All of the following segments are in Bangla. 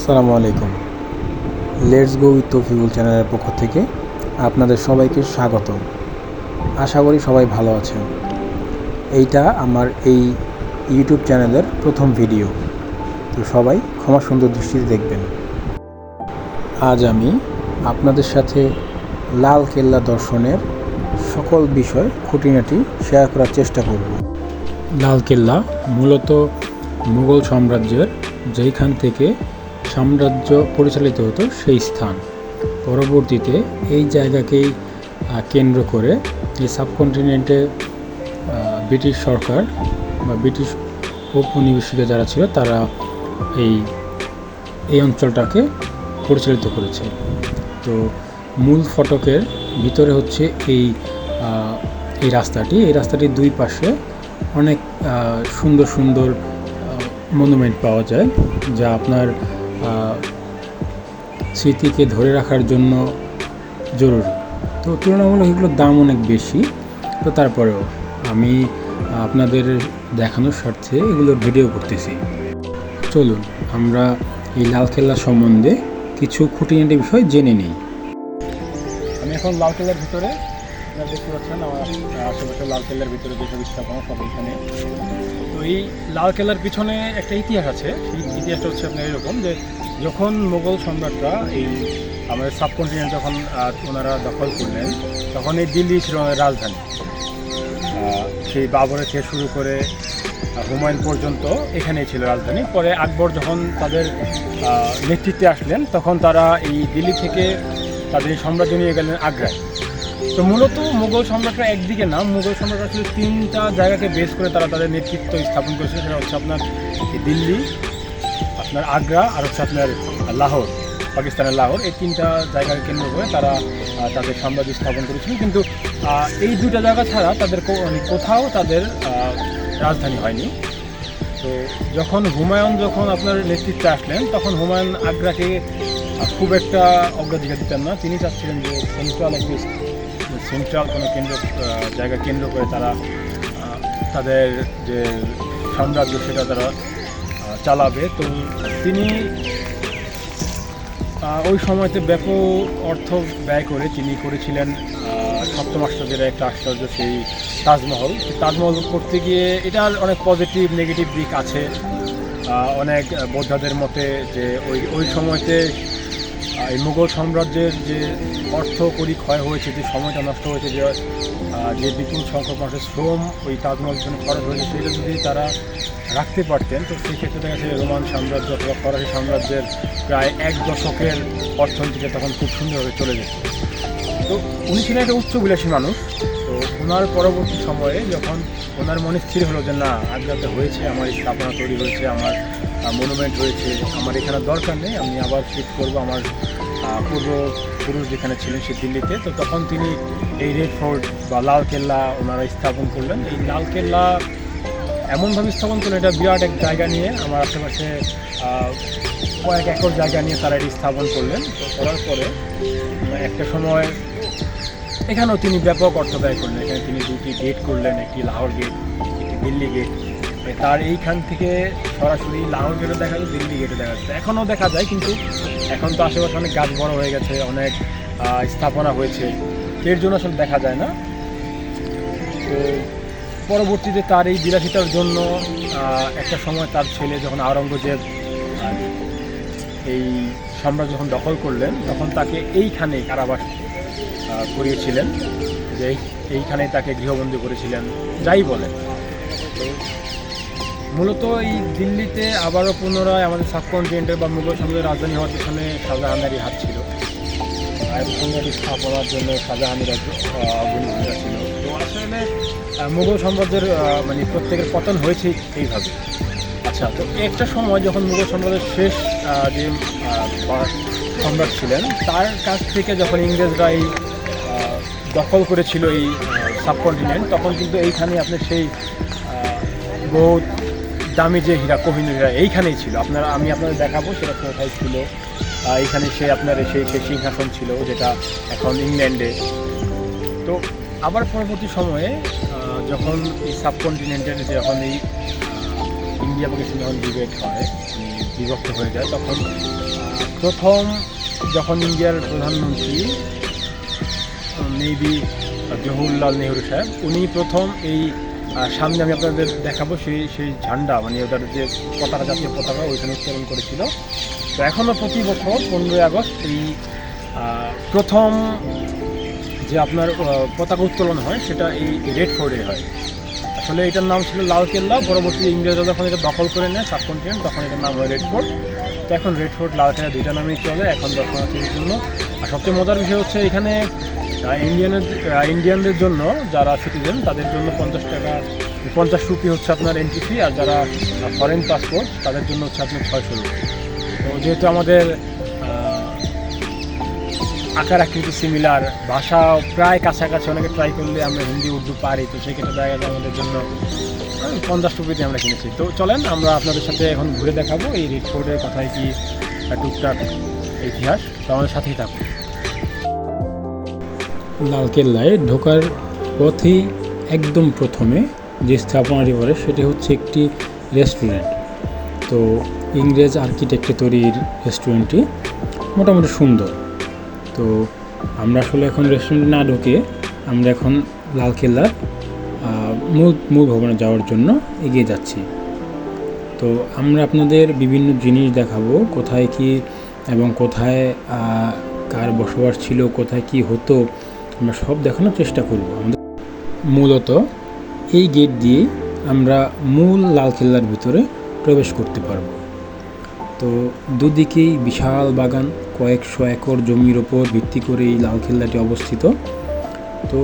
আসসালামু আলাইকুম। লেটস গো উইথ তৌফিকুল চ্যানেলের পক্ষ থেকে আপনাদের সবাইকে স্বাগত। আশা করি সবাই ভালো আছেন। এইটা আমার এই ইউটিউব চ্যানেলের প্রথম ভিডিও, তো সবাই ক্ষমা সুন্দর দৃষ্টিতে দেখবেন। আজ আমি আপনাদের সাথে লাল কেল্লা দর্শনের সকল বিষয় খুঁটিনাটি শেয়ার করার চেষ্টা করব। লাল কেল্লা মূলত মুঘল সাম্রাজ্যের যেইখান থেকে সাম্রাজ্য পরিচালিত হতো সেই স্থান। পরবর্তীতে এই জায়গাকেই কেন্দ্র করে এই সাবকন্টিনেন্টে ব্রিটিশ সরকার বা ব্রিটিশ ঔপনিবেশিক যারা ছিল তারা এই অঞ্চলটাকে পরিচালিত করেছে। তো মূল ফটকের ভিতরে হচ্ছে এই রাস্তাটির দুই পাশে অনেক সুন্দর সুন্দর মনুমেন্ট পাওয়া যায়, যা আপনার স্মৃতিকে ধরে রাখার জন্য জরুরি। তো তুলনামূলক এগুলোর দাম অনেক বেশি, তো তারপরেও আমি আপনাদের দেখানোর স্বার্থে এগুলোর ভিডিও করতেছি। চলুন আমরা এই লালকেল্লা সম্বন্ধে কিছু খুঁটিনাটি বিষয় জেনে নিই। আমি এখন লালকেল্লার ভিতরে, আপনারা দেখতে পাচ্ছেন আমার আশেপাশে লালকেল্লার ভিতরে যেসব স্থাপনা সব এখানে। তো এই লালকেল্লার পিছনে একটা ইতিহাস আছে। সেই ইতিহাসটা হচ্ছে আপনার এরকম যে যখন মোগল সম্রাটরা এই আমাদের সাবকন্টিনেন্ট যখন ওনারা দখল করলেন, তখন এই দিল্লি ছিল আমাদের রাজধানী। সেই বাবরের থেকে শুরু করে হুমায়ুন পর্যন্ত এখানেই ছিল রাজধানী। পরে আকবর যখন তাদের নেতৃত্বে আসলেন, তখন তারা এই দিল্লি থেকে তাদের সাম্রাজ্য নিয়ে গেলেন আগ্রায়। তো মূলত মুঘল সম্রাটরা একদিকে না, মুঘল সম্রাটরা আসলে তিনটা জায়গাকে বেস করে তারা তাদের নেতৃত্ব স্থাপন করেছিল। সেটা হচ্ছে আপনার দিল্লি, আপনার আগ্রা, আর হচ্ছে আপনার লাহোর, পাকিস্তানের লাহোর। এই তিনটা জায়গাকে কেন্দ্র করে তারা তাদের সাম্রাজ্য স্থাপন করেছিল। কিন্তু এই দুটা জায়গা ছাড়া তাদের কোথাও তাদের রাজধানী হয়নি। তো যখন হুমায়ুন আপনার নেতৃত্বে আসলেন, তখন হুমায়ুন আগ্রাকে খুব একটা অগ্রাধিকার দিতেন না। তিনি চাচ্ছিলেন যে সেন্ট্রাল কোনো জায়গা কেন্দ্র করে তারা তাদের যে সাম্রাজ্য সেটা তারা চালাবে। তো তিনি ওই সময়তে ব্যাপক অর্থ ব্যয় করে তিনি করেছিলেন সপ্তম আশ্চর্যের একটা আশ্চর্য, সেই তাজমহল। তাজমহল করতে গিয়ে এটার অনেক পজিটিভ নেগেটিভ দিক আছে। অনেক বোদ্ধাদের মতে যে ওই সময়তে এই মুঘল সাম্রাজ্যের যে অর্থ করি ক্ষয় হয়েছে, যে সময়টা নষ্ট হয়েছে, যে বিপুল সংখ্যক মানুষের শ্রম ওই তাজমহল জন্য খরচ হয়েছে, সেটা যদি তারা রাখতে পারতেন, তো সেই ক্ষেত্রে দেখা যাচ্ছে রোমান সাম্রাজ্য অথবা ফরাসি সাম্রাজ্যের প্রায় 1 দশকের অর্থনীতিটা তখন খুব সুন্দরভাবে চলে যেত। তো উনি ছিলেন একটা উচ্চবিলাসী মানুষ। তো ওনার পরবর্তী সময়ে যখন ওনার মনে স্থির হলো যে না, আগ্রাতে হয়েছে, আমার স্থাপনা তৈরি হয়েছে, আমার মনুমেন্ট হয়েছে, আমার এখানে দরকার নেই, আমি আবার শিফট করবো আমার পূর্বপুরুষ যেখানে ছিলেন সে দিল্লিতে। তো তখন তিনি এই রেড ফোর্ট বা লাল কেল্লা ওনারা স্থাপন করলেন। এই লাল কেল্লা এমনভাবে স্থাপন করলেন, এটা বিরাট এক জায়গা নিয়ে, আমার আশেপাশে কয়েক একর জায়গা নিয়ে তারা এটি স্থাপন করলেন। তো করার পরে একটা সময় এখানেও তিনি ব্যাপক অর্থ ব্যয় করলেন। এখানে তিনি 2টি গেট করলেন, একটি লাহোর গেট, একটি দিল্লি গেট। তার এইখান থেকে সরাসরি লাহোর গেটও দেখা যায়, দিল্লি গেটও দেখা যাচ্ছে, এখনও দেখা যায়। কিন্তু এখন তো আশেপাশে অনেক গাছ বড় হয়ে গেছে, অনেক স্থাপনা হয়েছে, এর জন্য আসলে দেখা যায় না। তো পরবর্তীতে তার এই বিলাসিতার জন্য একটা সময় তার ছেলে যখন আওরঙ্গজেব এই সাম্রাজ্য যখন দখল করলেন, তখন তাকে এইখানে কারাবাস করিয়েছিলেন, যে এইখানেই তাকে গৃহবন্দী করেছিলেন, যাই বলেন। তো মূলত এই দিল্লিতে আবারও পুনরায় আমাদের সাবকন্টিনেন্টের বা মুঘল সাম্রাজ্যের রাজধানী হওয়ার পেছনে শাহজাহানেরই হাত ছিল। সুন্দর স্থাপনার জন্য শাহজাহানের অগ্রণী ভূমিকা ছিল। তো আসলে মুঘল সাম্রাজ্যের প্রত্যেকের পতন হয়েছে এইভাবে। আচ্ছা, তো একটা সময় যখন মুঘল সাম্রাজ্যের শেষ যে সম্রাট ছিলেন, তার কাছ থেকে যখন ইংরেজরা এই দখল করেছিল এই সাবকন্টিনেন্ট, তখন কিন্তু এইখানে আপনার সেই বহুত দামি যে হীরা, কোহিনূর হীরা এইখানেই ছিল। আমি আপনাদের দেখাবো সেটা কোথায় ছিল। এইখানে সেই সিংহাসন ছিল, যেটা এখন ইংল্যান্ডে। তো আবার পরবর্তী সময়ে যখন এই সাবকন্টিনেন্টের যখন এই ইন্ডিয়া পাকিস্তান যখন ডিবেট হয়, বিভক্ত হয়ে যায়, তখন প্রথম যখন ইন্ডিয়ার প্রধানমন্ত্রী মেবি জওহরলাল নেহরু সাহেব, উনি প্রথম এই সামনে আমি আপনাদের দেখাবো সেই ঝান্ডা, মানে ওটার যে পতাকা, জাতীয় পতাকা ওইখানে উত্তোলন করেছিল। তো এখনও প্রতি বছর 15ই আগস্ট এই প্রথম যে আপনার পতাকা উত্তোলন হয় সেটা এই রেড ফোর্টে হয়। আসলে এটার নাম ছিল লালকেল্লা, পরবর্তী ইংরেজরা যখন এটা দখল করে নেয় সাবকন্টিনেন্ট, তখন এটার নাম হয় রেড ফোর্ট। তো এখন রেড ফোর্ট, লালকেল্লা দুইটা নামেই চলে এখন দর্শনার্থীদের জন্য। আর সবচেয়ে মজার বিষয় হচ্ছে এখানে ইন্ডিয়ানদের জন্য যারা সিটিজেন তাদের জন্য 50 রুপি হচ্ছে আপনার এন্ট্রি ফি, আর যারা ফরেন পাসপোর্ট তাদের জন্য হচ্ছে আপনার 600 রুপি। তো যেহেতু আমাদের আকার আকৃতি সিমিলার, ভাষা প্রায় কাছাকাছি, অনেকে ট্রাই করলে আমরা হিন্দি উর্দু পারি, তো সেক্ষেত্রে দেখা যায় আমাদের জন্য 50 রুপিতে আমরা কিনেছি। তো চলেন আমরা আপনাদের সাথে এখন ঘুরে দেখাবো এই রেড ফোর্টের কথায় কি টুকটাক ইতিহাস, তো আমাদের সাথেই থাকুন। লালকেল্লায় ঢোকার পথেই একদম প্রথমে যে স্থাপনাটি পড়ে সেটি হচ্ছে একটি রেস্টুরেন্ট। তো ইংরেজ আর্কিটেক্টে তৈরির রেস্টুরেন্টটি মোটামুটি সুন্দর। তো আমরা আসলে এখন রেস্টুরেন্টে না ঢুকে আমরা এখন লালকেল্লার মূল ভবনে যাওয়ার জন্য এগিয়ে যাচ্ছি। তো আমরা আপনাদের বিভিন্ন জিনিস দেখাবো, কোথায় কি এবং কোথায় কার বসবাস ছিল, কোথায় কি হতো, আমরা সব দেখানোর চেষ্টা করব। আমাদের মূলত এই গেট দিয়ে আমরা মূল লালকেল্লার ভিতরে প্রবেশ করতে পারব। তো দুদিকেই বিশাল বাগান, কয়েকশো একর জমির ওপর ভিত্তি করে এই লালকেল্লাটি অবস্থিত। তো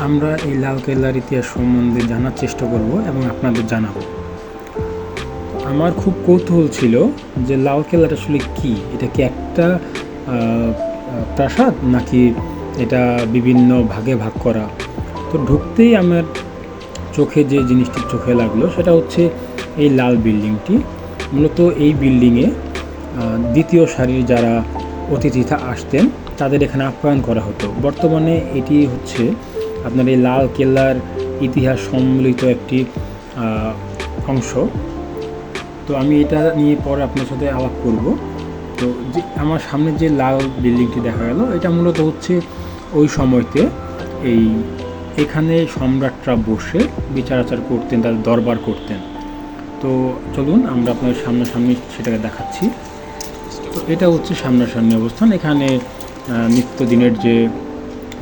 আমরা এই লালকেল্লার ইতিহাস সম্বন্ধে জানার চেষ্টা করব এবং আপনাদের জানাবো। আমার খুব কৌতূহল ছিল যে লালকেল্লাটা আসলে কী, এটা কি একটা প্রাসাদ নাকি এটা বিভিন্ন ভাগে ভাগ করা। তো ঢুকতেই আমার চোখে যে জিনিসটি চোখে লাগলো সেটা হচ্ছে এই লাল বিল্ডিংটি। মূলত এই বিল্ডিংয়ে দ্বিতীয় সারির যারা অতিথিরা আসতেন তাদের এখানে আপ্যায়ন করা হতো। বর্তমানে এটি হচ্ছে আপনার এই লাল কেল্লার ইতিহাস সম্মিলিত একটি অংশ। তো আমি এটা নিয়ে পরে আপনার সাথে আলাপ করব। তো যে আমার সামনে যে লাল বিল্ডিংটি দেখা গেল, এটা মূলত হচ্ছে ওই সময়তে এখানে সম্রাটরা বসে বিচার আচার করতেন, তাদের দরবার করতেন। তো চলুন আমরা আপনার সামনাসামনি সেটাকে দেখাচ্ছি। তো এটা হচ্ছে সামনাসামনি অবস্থান। এখানে নিত্যদিনের যে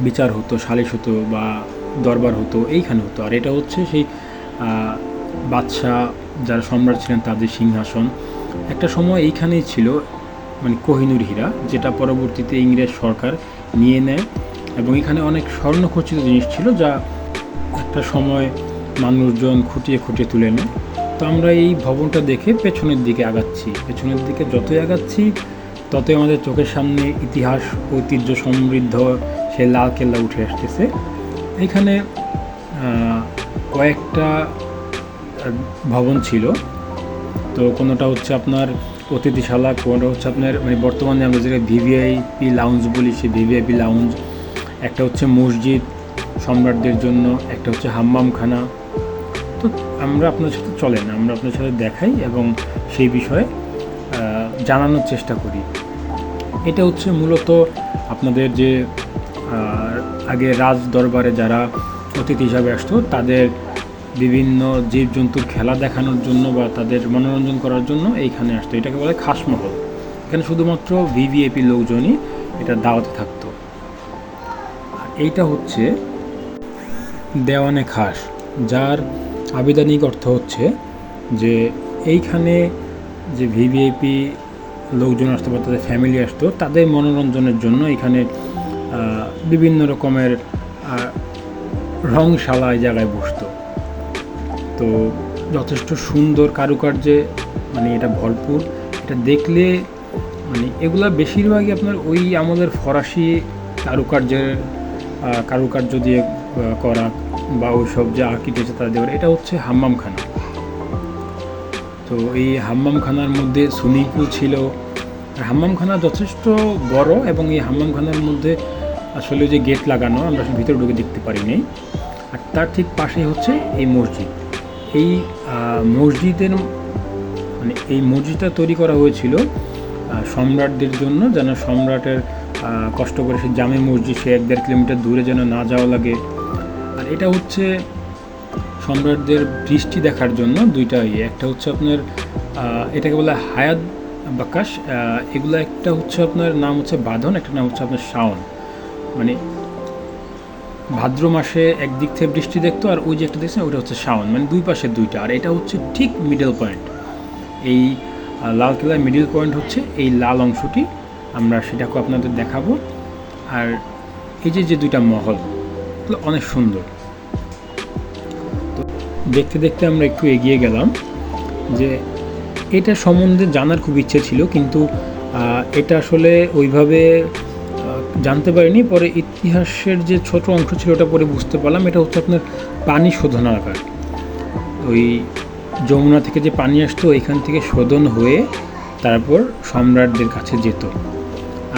বিচার হতো, সালিশ হতো বা দরবার হতো এইখানে হতো। আর এটা হচ্ছে সেই বাদশাহ যারা সম্রাট ছিলেন তাদের সিংহাসন। একটা সময় এইখানেই ছিল মানে কোহিনূর হীরা, যেটা পরবর্তীতে ইংরেজ সরকার নিয়ে নেয় এবং এখানে অনেক স্বর্ণখচিত জিনিস ছিল যা একটা সময় মানুষজন খুঁটিয়ে খুঁটিয়ে তুলে নেয়। তো আমরা এই ভবনটা দেখে পেছনের দিকে আগাচ্ছি। পেছনের দিকে যতই আগাচ্ছি ততই আমাদের চোখের সামনে ইতিহাস ঐতিহ্য সমৃদ্ধ সেই লালকেল্লা উঠে আসতেছে। এখানে কয়েকটা ভবন ছিল। তো কোনোটা হচ্ছে আপনার অতিথিশালা, কোনোটা হচ্ছে আপনার মানে বর্তমানে আমরা যেটা ভিভিআইপি লাউঞ্জ বলি, সেই ভিভিআইপি লাউঞ্জ। একটা হচ্ছে মসজিদ সম্রাটদের জন্য, একটা হচ্ছে হাম্মামখানা। তো আমরা আপনার সাথে চলেন, আমরা আপনার সাথে দেখাই এবং সেই বিষয়ে জানানোর চেষ্টা করি। এটা হচ্ছে মূলত আপনাদের যে আগে রাজ দরবারে যারা অতিথি হিসাবে আসতো তাদের বিভিন্ন জীবজন্তুর খেলা দেখানোর জন্য বা তাদের মনোরঞ্জন করার জন্য এইখানে আসতো। এটাকে বলে খাসমহল। এখানে শুধুমাত্র ভিভিআইপি লোকজনই এটা দাওয়াতে থাকতো। আর এইটা হচ্ছে দেওয়ানে খাস, যার আবিধানিক অর্থ হচ্ছে যে এইখানে যে ভিভিআইপি লোকজন আসতো বা তাদের ফ্যামিলি আসতো তাদের মনোরঞ্জনের জন্য এখানে বিভিন্ন রকমের রংশালা এই জায়গায় বসতো। তো যথেষ্ট সুন্দর কারুকার্যে মানে এটা ভরপুর। এটা দেখলে মানে এগুলা বেশিরভাগই আপনার ওই আমাদের ফরাসি কারুকার্য দিয়ে করা বা ওই সব যে আর্কিটেকচার তারা দিয়ে করা। এটা হচ্ছে হাম্মামখানা। তো এই হাম্মামখানার মধ্যে সুইমিং পুল ছিল। আর হাম্মামখানা যথেষ্ট বড় এবং এই হাম্মামখানার মধ্যে আসলে যে গেট লাগানো আমরা ভিতরে ঢুকে দেখতে পারিনি। আর তার ঠিক পাশেই হচ্ছে এই মসজিদ। এই মসজিদের মানে এই মসজিদটা তৈরি করা হয়েছিল সম্রাটদের জন্য, যেন সম্রাটের কষ্ট করে সে জামে মসজিদ সে 1-1.5 কিলোমিটার দূরে যেন না যাওয়া লাগে। আর এটা হচ্ছে সম্রাটদের দৃষ্টি দেখার জন্য দুইটা একটা হচ্ছে আপনার এটাকে বলে হায়াত বাকাশ, এগুলো একটা হচ্ছে আপনার নাম হচ্ছে বাঁধন, একটা নাম হচ্ছে আপনার শাওন। মানে ভাদ্র মাসে একদিক থেকে বৃষ্টি দেখতো, আর ওই যে একটা দেখছেন ওটা হচ্ছে শাওন, মানে দুই পাশে দুইটা। আর এটা হচ্ছে ঠিক মিডল পয়েন্ট, এই লালকেল্লার মিডল পয়েন্ট হচ্ছে এই লাল অংশটি, আমরা সেটাকে আপনাদের দেখাবো। আর এই যে দুইটা মহল এগুলো অনেক সুন্দর। তো দেখতে দেখতে আমরা একটু এগিয়ে গেলাম, যে এটা সম্বন্ধে জানার খুব ইচ্ছে ছিল, কিন্তু এটা আসলে ওইভাবে জানতে পারিনি। পরে ইতিহাসের যে ছোট অংশ ছিল ওটা পরে বুঝতে পারলাম, এটা হচ্ছে আপনার পানি শোধনাগার। ওই যমুনা থেকে যে পানি আসতো এখান থেকে শোধন হয়ে তারপর সম্রাটদের কাছে যেত।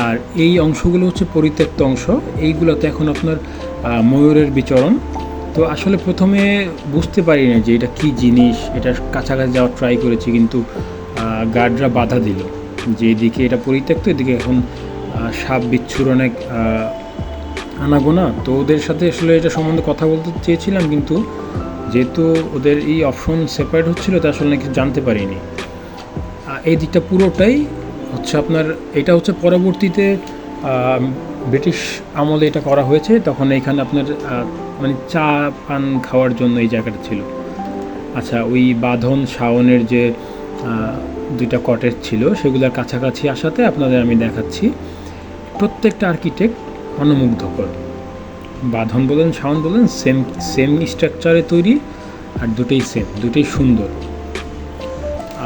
আর এই অংশগুলো হচ্ছে পরিত্যক্ত অংশ, এইগুলোতে এখন আপনার ময়ূরের বিচরণ। তো আসলে প্রথমে বুঝতে পারি না যে এটা কী জিনিস, এটা কাছাকাছি যাওয়ার ট্রাই করেছি, কিন্তু গার্ডরা বাধা দিল যে এদিকে এটা পরিত্যক্ত, এদিকে এখন সাপ বিচ্ছুর অনেক আনাগোনা। তো ওদের সাথে আসলে এটা সম্বন্ধে কথা বলতে চেয়েছিলাম, কিন্তু যেহেতু ওদের এই অপশন সেপারেট হচ্ছিলো, তা আসলে নাকি জানতে পারিনি। এই দিকটা পুরোটাই হচ্ছে আপনার, এটা হচ্ছে পরবর্তীতে ব্রিটিশ আমলে এটা করা হয়েছে, তখন এইখানে আপনার মানে চা পান খাওয়ার জন্য এই জায়গাটা ছিল। আচ্ছা, ওই বাঁধন শাওনের যে দুইটা কটেজ ছিল সেগুলোর কাছাকাছি আসাতে আপনাদের আমি দেখাচ্ছি। প্রত্যেকটা আর্কিটেক্ট মনোমুগ্ধকর, বাঁধন বলেন শাওন বলেন সেম স্ট্রাকচারে তৈরি, আর দুটোই সুন্দর।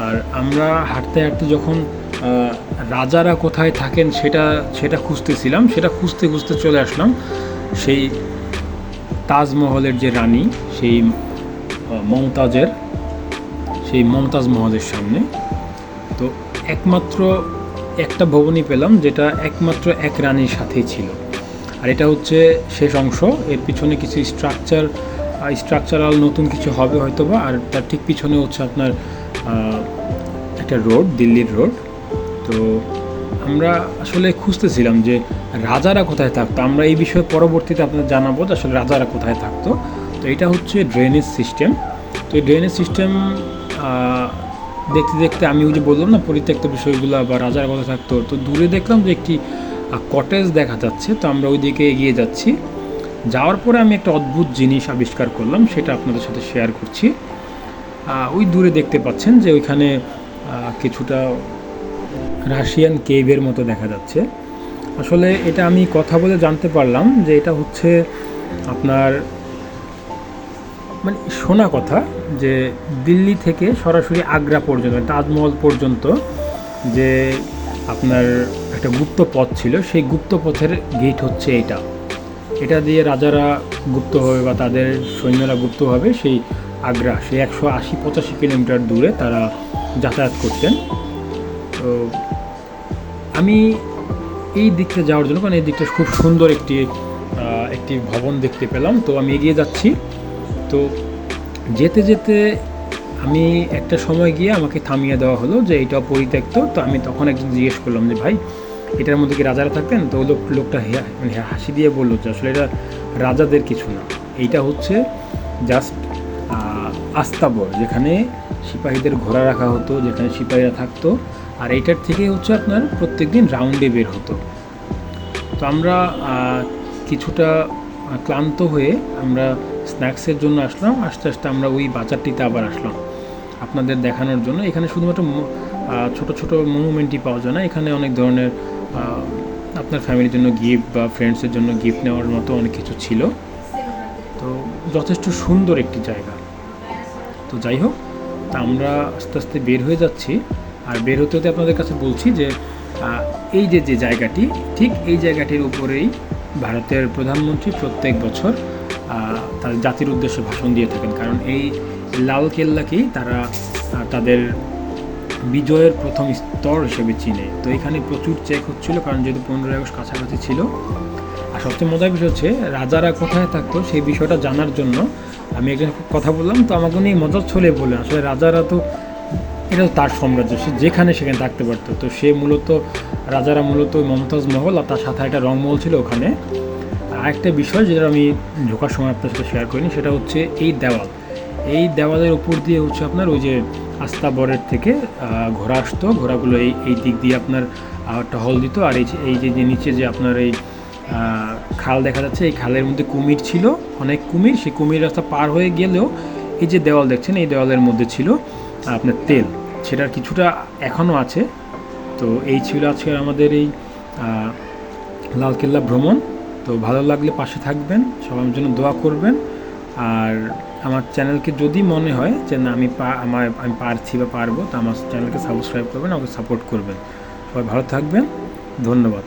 আর আমরা হাঁটতে হাঁটতে যখন রাজারা কোথায় থাকেন সেটা খুঁজতেছিলাম, সেটা খুঁজতে চলে আসলাম সেই তাজমহলের যে রানী, সেই মমতাজ মহলের সামনে। তো একমাত্র একটা ভবনই পেলাম যেটা একমাত্র এক রানীর সাথেই ছিল, আর এটা হচ্ছে শেষ অংশ। এর পিছনে কিছু স্ট্রাকচারাল নতুন কিছু হবে হয়তো বা, আর তার ঠিক পিছনে হচ্ছে আপনার একটা রোড, দিল্লির রোড। তো আমরা আসলে খুঁজতেছিলাম যে রাজারা কোথায় থাকতো, আমরা এই বিষয়ে পরবর্তীতে আপনাদের জানাবো যে আসলে রাজারা কোথায় থাকতো। তো এটা হচ্ছে ড্রেনেজ সিস্টেম। তো এই ড্রেনেজ সিস্টেম দেখতে দেখতে আমি ওই যে বললাম না পরিত্যক্ত বিষয়গুলো বা রাজারা কোথায় থাকতো, তো দূরে দেখলাম যে একটি কটেজ দেখা যাচ্ছে। তো আমরা ওই দিকে এগিয়ে যাচ্ছি, যাওয়ার পরে আমি একটা অদ্ভুত জিনিস আবিষ্কার করলাম, সেটা আপনাদের সাথে শেয়ার করছি। ওই দূরে দেখতে পাচ্ছেন যে ওইখানে কিছুটা রাশিয়ান কেভের মতো দেখা যাচ্ছে। আসলে এটা আমি কথা বলে জানতে পারলাম যে এটা হচ্ছে আপনার মানে শোনা কথা, যে দিল্লি থেকে সরাসরি আগ্রা পর্যন্ত, তাজমহল পর্যন্ত যে আপনার একটা গুপ্ত পথ ছিল, সেই গুপ্ত পথের গেট হচ্ছে এটা দিয়ে রাজারা গুপ্তভাবে বা তাদের সৈন্যরা গুপ্তভাবে সেই আগ্রা, সেই 180-85 কিলোমিটার দূরে তারা যাতায়াত করতেন। তো আমি এই দিকটা যাওয়ার জন্য, কারণ এই দিকটা খুব সুন্দর একটি ভবন দেখতে পেলাম, তো আমি এগিয়ে যাচ্ছি। তো যেতে যেতে আমি একটা সময় গিয়ে আমাকে থামিয়ে দেওয়া হলো যে এটা পরিত্যক্ত। তো আমি তখন একজন জিজ্ঞেস করলাম যে ভাই এটার মধ্যে কি রাজারা থাকতেন? তো লোকটা মানে হাসি দিয়ে বললো যে আসলে এটা রাজাদের কিছু না, এইটা হচ্ছে জাস্ট আস্তাবল, যেখানে সিপাহীদের ঘোড়া রাখা হতো, যেখানে সিপাহীরা থাকতো। আর এইটার থেকে হচ্ছে আপনার প্রত্যেকদিন রাউন্ডে বের হতো। তো আমরা কিছুটা ক্লান্ত হয়ে আমরা স্ন্যাক্সের জন্য আসলাম। আস্তে আস্তে আমরা ওই বাজারটিতে আবার আসলাম আপনাদের দেখানোর জন্য। এখানে শুধুমাত্র ছোট ছোট মনুমেন্টই পাওয়া যায় না, এখানে অনেক ধরনের আপনার ফ্যামিলির জন্য গিফট বা ফ্রেন্ডসের জন্য গিফট নেওয়ার মতো অনেক কিছু ছিল। তো যথেষ্ট সুন্দর একটি জায়গা। তো যাই হোক, তা আমরা আস্তে আস্তে বের হয়ে যাচ্ছি। আর বের হতে হতে আপনাদের কাছে বলছি যে এই যে জায়গাটি, ঠিক এই জায়গাটির উপরেই ভারতের প্রধানমন্ত্রী প্রত্যেক বছর তাদের জাতির উদ্দেশ্যে ভাষণ দিয়ে থাকেন, কারণ এই লাল কেল্লাকেই তারা তাদের বিজয়ের প্রথম স্তর হিসেবে চিনে। তো এখানে প্রচুর চেক হচ্ছিল, কারণ যেহেতু 15ই আগস্ট কাছাকাছি ছিল। আর সবচেয়ে মজার বিষয় হচ্ছে রাজারা কোথায় থাকতো সেই বিষয়টা জানার জন্য আমি একজন কথা বললাম, তো আমাকে নিয়ে মজার ছলে বললেন আসলে রাজারা তো এটা তো তার সাম্রাজ্য, সে যেখানে সেখানে থাকতে পারতো। তো সে মূলত রাজারা মূলত ওই মমতাজ মহল আর তার সাথে একটা রংমহল ছিল ওখানে। আরেকটা বিষয় যেটা আমি ঢোকার সময় আপনার সাথে শেয়ার করিনি, সেটা হচ্ছে এই দেওয়ালের উপর দিয়ে হচ্ছে আপনার ওই যে আস্তাবরের থেকে ঘোড়া আসতো, ঘোড়াগুলো এই দিক দিয়ে আপনার টহল দিত। আর এই যে নিচে যে আপনার এই খাল দেখা যাচ্ছে, এই খালের মধ্যে কুমির ছিল, অনেক কুমির। সেই কুমির রাস্তা পার হয়ে গেলেও এই যে দেওয়াল দেখছেন, এই দেওয়ালের মধ্যে ছিল আপনার তেল, সেটার কিছুটা এখনও আছে। তো এই ছিল আজকে আমাদের এই লালকেল্লা ভ্রমণ। তো ভালো লাগলে পাশে থাকবেন, সবার জন্য দোয়া করবেন। আর আমার চ্যানেলকে যদি মনে হয় যে না আমি পারছি বা পারবো, তো আমার চ্যানেলকে সাবস্ক্রাইব করবেন, আমাকে সাপোর্ট করবেন। সবাই ভালো থাকবেন, ধন্যবাদ।